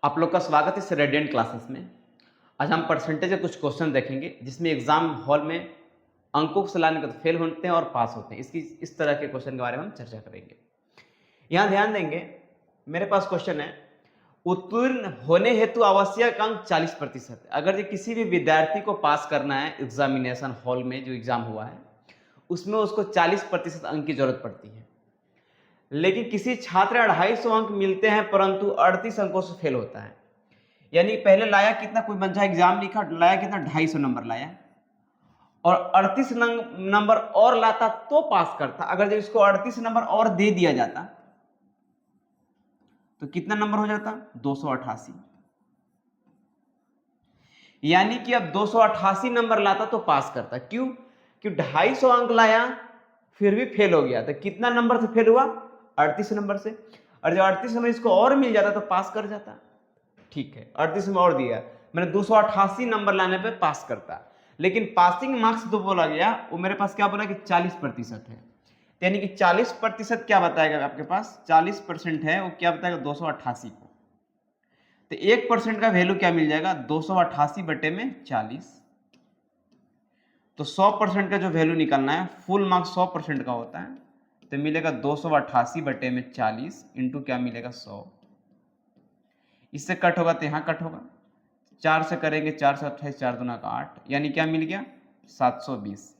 आप लोग का स्वागत है इस रेडियंट क्लासेस में। आज हम परसेंटेज के कुछ क्वेश्चन देखेंगे जिसमें एग्जाम हॉल में अंकों से लाने के तो फेल होते हैं और पास होते हैं। इस तरह के क्वेश्चन के बारे में हम चर्चा करेंगे। यहाँ ध्यान देंगे, मेरे पास क्वेश्चन है, उत्तीर्ण होने हेतु आवश्यक अंक 40% है। अगर ये किसी भी विद्यार्थी को पास करना है एग्जामिनेशन हॉल में, जो एग्जाम हुआ है उसमें उसको 40% अंक की जरूरत पड़ती है, लेकिन किसी छात्र 250 अंक मिलते हैं परंतु 38 अंकों से फेल होता है। यानी पहले लाया कितना, कोई बच्चा एग्जाम लिखा लाया कितना, 250 नंबर लाया और 38 नंबर और लाता तो पास करता। अगर जब इसको 38 नंबर और दे दिया जाता तो कितना नंबर हो जाता, 288। यानी कि अब 288 नंबर लाता तो पास करता। क्यों? क्यों 250 अंक लाया फिर भी फेल हो गया। तो कितना नंबर से फेल हुआ, 38 नंबर से। और जब 38 नंबर इसको और मिल जाता तो पास कर जाता। ठीक है, 38 में और दिया, मैंने 288 नंबर लाने पे पास करता। लेकिन पासिंग मार्क्स जो बोला गया वो मेरे पास क्या बोला कि 40% है। यानी कि 40% क्या बताएगा आपके पास, 40% है वो क्या बताएगा, 288 को। तो 1% का वैल्यू क्या मिल जाएगा, 288 बटे में 40। तो 100% का जो वैल्यू निकालना है, फुल मार्क्स 100% का होता है, तो मिलेगा 288 बटे में 40 इंटू क्या मिलेगा, 100। इससे कट होगा तो यहाँ कट होगा, 4 से करेंगे 4 से 28, 4 दूना का 8, यानी क्या मिल गया, 720।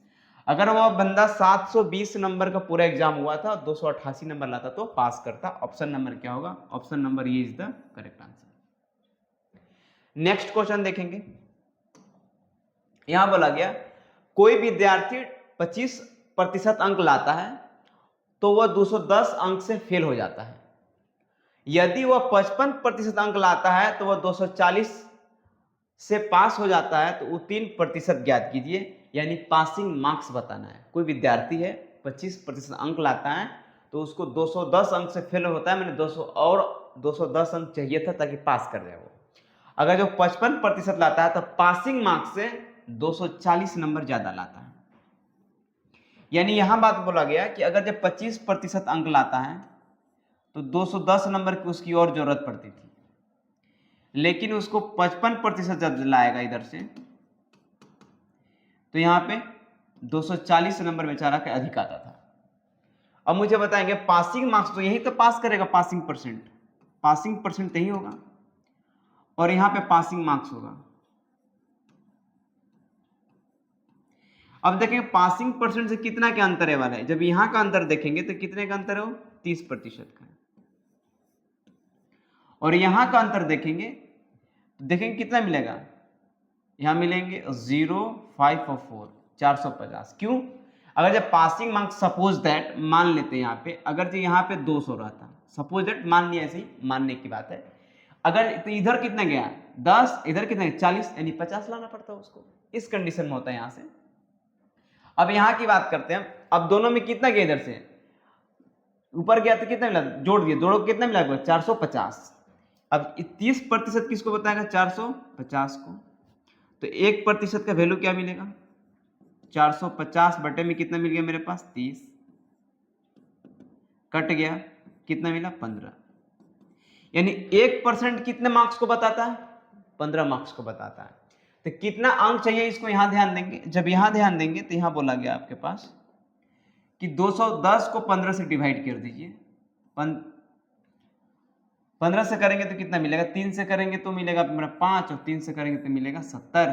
अगर वह बंदा 720 नंबर का पूरा एग्जाम हुआ था, 288 नंबर लाता तो पास करता। ऑप्शन नंबर क्या होगा, ऑप्शन नंबर ये is the correct answer. Next question देखेंगे। यहां बोला गया कोई विद्यार्थी 25% अंक लाता है तो वह 210 अंक से फेल हो जाता है। यदि वह 55% अंक लाता है तो वह 240 से पास हो जाता है। तो उत्तीर्ण प्रतिशत ज्ञात कीजिए, यानी पासिंग मार्क्स बताना है। कोई विद्यार्थी है 25% अंक लाता है तो उसको 210 अंक से फेल होता है, मैंने 210 अंक चाहिए था ताकि पास कर जाए वो। अगर जो 55% लाता है तो पासिंग मार्क्स से 240 नंबर ज्यादा लाता है। यानी यहां बात बोला गया कि अगर जब 25% अंक लाता है तो 210 नंबर की उसकी और जरूरत पड़ती थी, लेकिन उसको 55% जब लाएगा इधर से तो यहां पे 240 नंबर बेचारा का अधिक आता था। अब मुझे बताएंगे पासिंग मार्क्स, तो यही तो पास करेगा, पासिंग परसेंट यही होगा और यहां पे पासिंग मार्क्स होगा। अब देखेंगे पासिंग परसेंट से कितना के अंतर है वाला है। जब यहां का अंतर देखेंगे तो कितने का अंतर है, 30% का। और यहां का अंतर देखेंगे तो देखेंगे कितना मिलेगा, यहां मिलेंगे 0, 5 और 4, 450। क्यों? अगर जब पासिंग मार्क्स सपोज दैट मान लेते हैं यहाँ पे, अगर जो यहाँ पे 200 रहता, सपोज दैट मान लिया, ऐसे ही मानने की बात है, अगर तो इधर कितना गया 10, इधर कितना 40, यानी 50 लाना पड़ता है उसको। इस कंडीशन में होता है यहां से। अब यहां की बात करते हैं, अब दोनों में कितना गया, इधर से ऊपर गया तो कितना मिला, जोड़ दिए, दोनों कितना मिला, 450। अब 30% किसको बताएगा, 450 को। तो 1% का वैल्यू क्या मिलेगा, 450 बटे में कितना मिल गया मेरे पास, 30, कट गया, कितना मिला, 15। यानी 1% कितने मार्क्स को बताता है, 15 मार्क्स को बताता है। तो कितना अंक चाहिए इसको, यहां ध्यान देंगे। जब यहां ध्यान देंगे तो यहां बोला गया आपके पास कि 210 को 15 से डिवाइड कर दीजिए। 15 से करेंगे तो कितना मिलेगा, 3 से करेंगे तो मिलेगा मेरा 5, और 3 से करेंगे तो मिलेगा 70,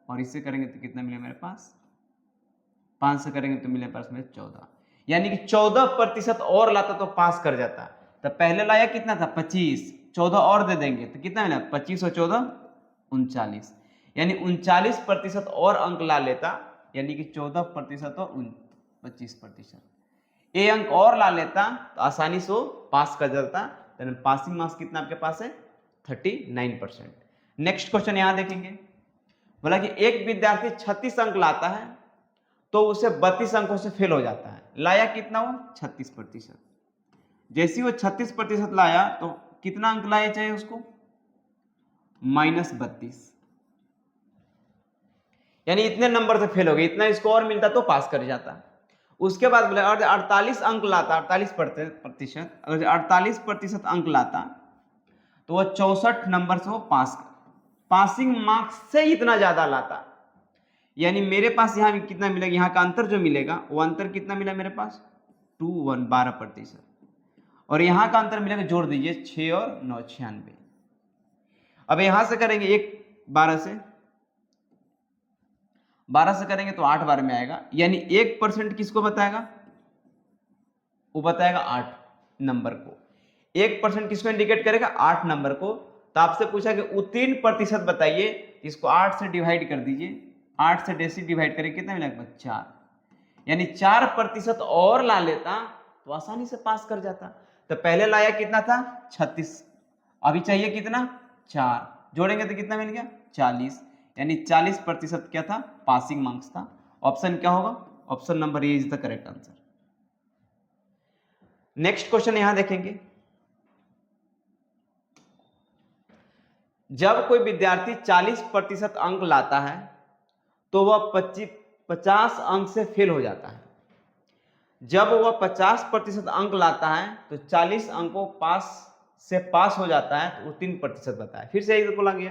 और इससे करेंगे तो कितना मिलेगा मेरे पास, 5 से करेंगे तो मिलेगा पास में 14। यानी कि 14% और लाता तो पास कर जाता। तो पहले लाया कितना था, 25, 14 और दे देंगे तो कितना मिला, 25 और 14 39, यानी 39% और अंक ला लेता, यानी कि 14% और 25%। ये अंक और ला लेता तो आसानी से पास कर जाता। पासिंग मार्क्स कितना आपके पास है, 39%। नेक्स्ट क्वेश्चन यहां देखेंगे, बोला कि एक विद्यार्थी 36 अंक लाता है तो उसे 32 अंकों से फेल हो जाता है। लाया कितना, वो 36%। जैसे वो 36% लाया तो कितना अंक लाया चाहिए उसको, -32, यानी इतने नंबर से फेल हो गए, इतना स्कोर मिलता तो पास कर जाता। उसके बाद बोले 48 अंक लाता, 48%, अगर 48% अंक लाता तो वो 64 नंबर से वो पासिंग मार्क्स से इतना ज्यादा लाता। यानी मेरे पास यहाँ कितना मिलेगा, यहाँ का अंतर जो मिलेगा वो अंतर कितना मिला मेरे पास 12%। और यहाँ का अंतर मिलेगा, जोड़ दीजिए 6 और 9 96। अब यहां से करेंगे 12 से करेंगे तो 8 बार में आएगा, यानी 1% किसको बताएगा, वो बताएगा 8 नंबर को। 1% किसको इंडिकेट करेगा, 8 नंबर को। तो आपसे पूछा कि उत्तीर्ण प्रतिशत बताइए, इसको 8 से डिवाइड कर दीजिए, 8 से डेसी डिवाइड करें कितना मिलेगा 4, यानी 4% और ला लेता तो आसानी से पास कर जाता। तो पहले लाया कितना था 36, अभी चाहिए कितना 4, जोड़ेंगे तो कितना मिल गया 40, यानी 40% क्या था, पासिंग मार्क्स था। ऑप्शन क्या होगा, option number A is the correct answer. Next question यहां देखेंगे, जब कोई विद्यार्थी 40% अंक लाता है तो वह 50 अंक से फेल हो जाता है। जब वह 50% अंक लाता है तो 40 अंकों पास हो जाता है, तो वो 3% बताया। फिर से यही बोला गया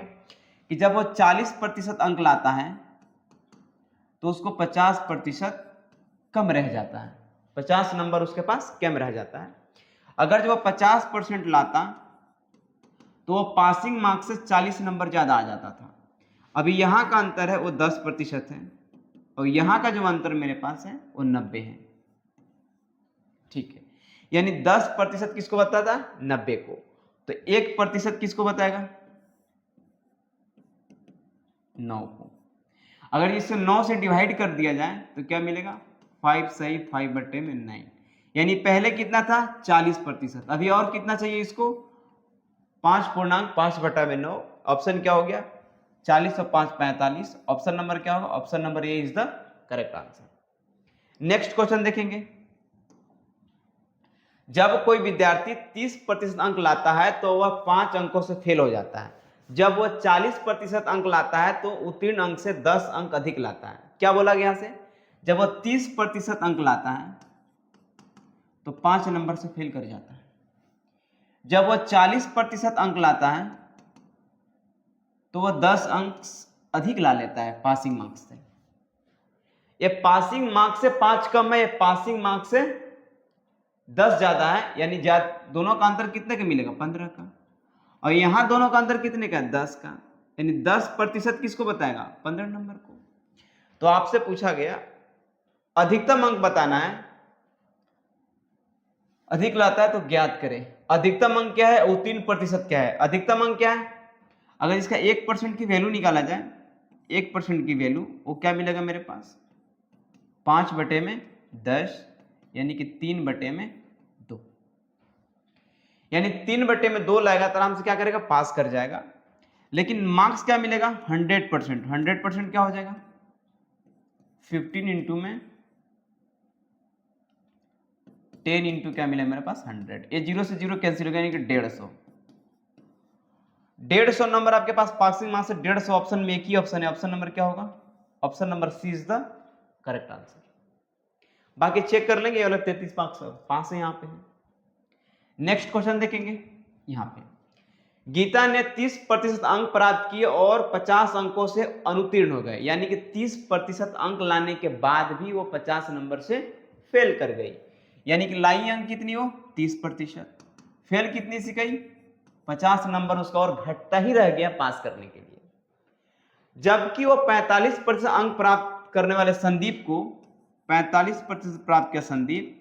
कि जब वो 40% अंक लाता है तो उसको 50% कम रह जाता है, 50 नंबर उसके पास कम रह जाता है। अगर जब वो 50% लाता तो वो पासिंग मार्क्स से 40 नंबर ज्यादा आ जाता था। अभी यहां का अंतर है वो 10% है, और यहां का जो अंतर मेरे पास है वो 90 है। ठीक है, यानी 10% किसको बताता है, 90 को। तो 1% किसको बताएगा, 9 को। अगर इसे 9 से डिवाइड कर दिया जाए तो क्या मिलेगा, 5 सही 5/9, यानी पहले कितना था 40%, अभी और कितना चाहिए इसको 5/5/9। ऑप्शन क्या हो गया 40 और 5 45। ऑप्शन नंबर क्या होगा, option number A is the correct answer. Next question देखेंगे, जब कोई विद्यार्थी 30% अंक लाता है तो वह 5 अंकों से फेल हो जाता है। जब वह 40% अंक लाता है तो उत्तीर्ण अंक से 10 अंक अधिक लाता है। क्या बोला गया से, जब वह 30% अंक लाता है तो 5 नंबर से फेल कर जाता है। जब वह 40% अंक लाता है तो वह 10 अंक अधिक ला लेता है पासिंग मार्क्स से। ये पासिंग मार्क्स से 5 कम है, ये पासिंग मार्क्स से 10 ज्यादा है, यानी दोनों का अंतर कितने का मिलेगा 15 का, और यहां दोनों का अंतर कितने का 10 का, यानी 10% किसको बताएगा 15 नंबर को। तो आपसे पूछा गया अधिकतम अंक बताना है, अधिक लाता है तो ज्ञात करें। अधिकतम अंक क्या है, उत्तीर्ण प्रतिशत क्या है, अधिकतम अंक क्या है। अगर इसका 1% की वैल्यू निकाला जाए, 1% की वैल्यू वो क्या मिलेगा मेरे पास 5/10, यानी कि 3/2, यानी 3/2 लाएगा तो आराम से क्या करेगा पास कर जाएगा। लेकिन मार्क्स क्या मिलेगा 100%, 100% क्या हो जाएगा 15 इंटू में 10 इंटू क्या मिला मेरे पास 100, ये 0 से 0 कैंसिल हो गया, यानी कि 150 नंबर आपके पास पासिंग मार्क्स से 150। ऑप्शन में एक ही ऑप्शन है, ऑप्शन नंबर क्या होगा, option number C is the correct answer. बाकी चेक कर लेंगे, ये वाला 33 मार्क्स पास है यहाँ पे। नेक्स्ट क्वेश्चन देखेंगे, यहाँ पे गीता ने 30% अंक प्राप्त किए और 50 अंकों से अनुत्तीर्ण हो गए, यानी कि 30% अंक लाने के बाद भी वो 50 नंबर से फेल कर गई, यानी कि लाई अंक कितनी हो 30%, फेल कितनी सी गई 50 नंबर, उसका और घटता ही रह गया पास करने के लिए। जबकि वो 45% अंक प्राप्त करने वाले संदीप को 45% प्राप्त किया संदीप,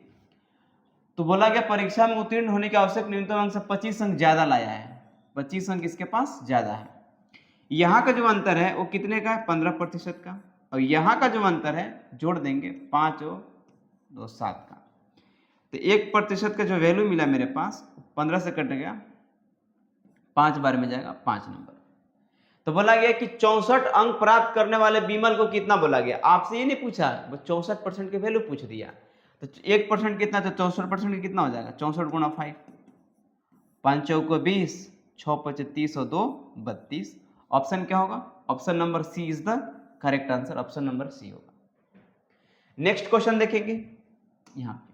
तो बोला गया परीक्षा में उत्तीर्ण होने के आवश्यक न्यूनतम अंक से 25 अंक ज्यादा लाया है, 25 अंक इसके पास ज्यादा है। यहाँ का जो अंतर है वो कितने का है 15% का, और यहाँ का जो अंतर है जोड़ देंगे 5 और 2 7 का, तो 1% का जो वैल्यू मिला मेरे पास 15 से कट गया, 5 बार में जाएगा 5 नंबर। तो बोला गया कि 64 अंक प्राप्त करने वाले बीमल को कितना बोला गया, आपसे ये नहीं पूछा, वो 64% की वैल्यू पूछ दिया। तो 1% कितना, तो 64% कितना हो जाएगा 64 गुणा 5, 5 चौको 20, 6 पचे 30 और 2 32। ऑप्शन क्या होगा, option number C is the correct answer, option number C होगा। नेक्स्ट क्वेश्चन देखेंगे, यहाँ पे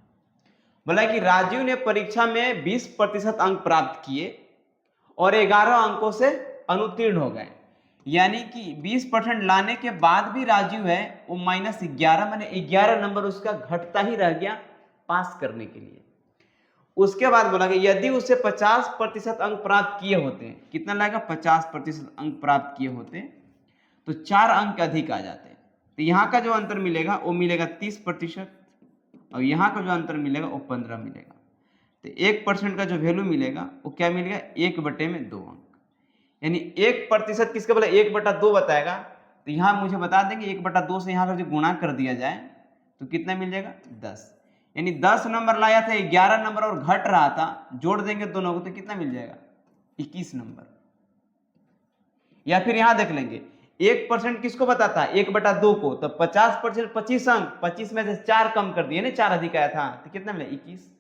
बोला कि राजीव ने परीक्षा में 20% अंक प्राप्त किए और 11 अंकों से अनुत्तीर्ण हो गए। यानी कि 20% लाने के बाद भी राजू है वो -11 माने 11 नंबर उसका घटता ही रह गया पास करने के लिए। उसके बाद बोला कि यदि उसे 50% अंक प्राप्त किए होते, कितना लगेगा 50% अंक प्राप्त किए होते तो 4 अंक अधिक आ जाते। तो यहाँ का जो अंतर मिलेगा वो मिलेगा 30% और यहाँ का जो अंतर मिलेगा वो 15 मिलेगा। तो 1% का जो वैल्यू मिलेगा वो क्या मिलेगा 1/2 अंक। यानी 1% किसके बोला 1/2 बताएगा तो यहाँ मुझे बता देंगे 1/2 से यहाँ का जो गुणा कर दिया जाए तो कितना मिल जाएगा 10। यानी 10 नंबर लाया था 11 नंबर और घट रहा था, जोड़ देंगे दोनों को तो कितना मिल जाएगा 21 नंबर। या फिर यहां देख लेंगे 1% किसको बताता है 1/2 को, तो 50% 25 अंक, 25 में से 4 कम कर दिए ना 4 अधिक आया था तो कितना मिला 21।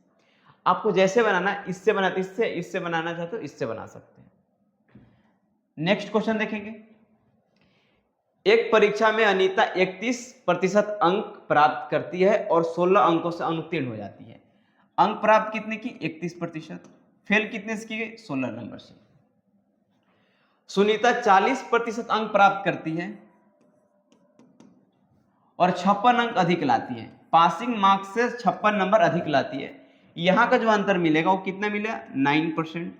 आपको जैसे बनाना इससे बनाते इससे बनाना चाहते हो इससे बना सकते हैं। नेक्स्ट क्वेश्चन देखेंगे। एक परीक्षा में अनीता 31% अंक प्राप्त करती है और 16 अंकों से अनुत्तीर्ण हो जाती है। अंक प्राप्त कितने की 31%, फेल कितने से की गई 16 नंबर से। सुनीता 40% अंक प्राप्त करती है और 56 अंक अधिक लाती है, पासिंग मार्क्स से 56 नंबर अधिक लाती है। यहां का जो अंतर मिलेगा वो कितना मिला 9%,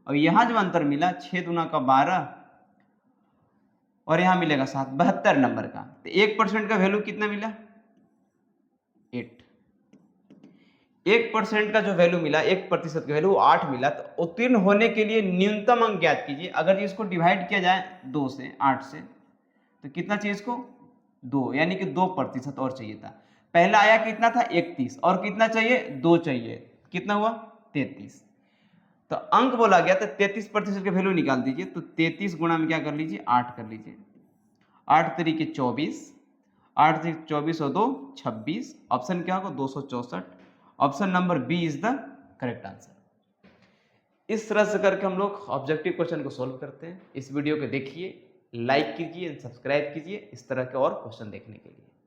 और यहां जो अंतर मिला 6 दूना का 12 और यहां मिलेगा 7, 72 नंबर का। तो 1% का वैल्यू कितना मिला 8। 1% का जो वैल्यू मिला 1% का वैल्यू 8 मिला। तो उत्तीर्ण होने के लिए न्यूनतम अंक ज्ञात कीजिए। अगर इसको डिवाइड किया जाए 2 से 8 से तो कितना चाहिए इसको 2, यानी कि 2% और चाहिए था। पहला आया कितना था 31 और कितना चाहिए 2 चाहिए, कितना हुआ 33। तो अंक बोला गया तो 33% का वैल्यू निकाल दीजिए। तो 33 गुणा में क्या कर लीजिए 8 कर लीजिए। 8 तरीके 24, 8 तरीके 24 और 2 26। ऑप्शन क्या होगा 264। Option number B is the correct answer. इस तरह से करके हम लोग ऑब्जेक्टिव क्वेश्चन को सॉल्व करते हैं। इस वीडियो को देखिए, लाइक कीजिए, सब्सक्राइब कीजिए इस तरह के और क्वेश्चन देखने के लिए।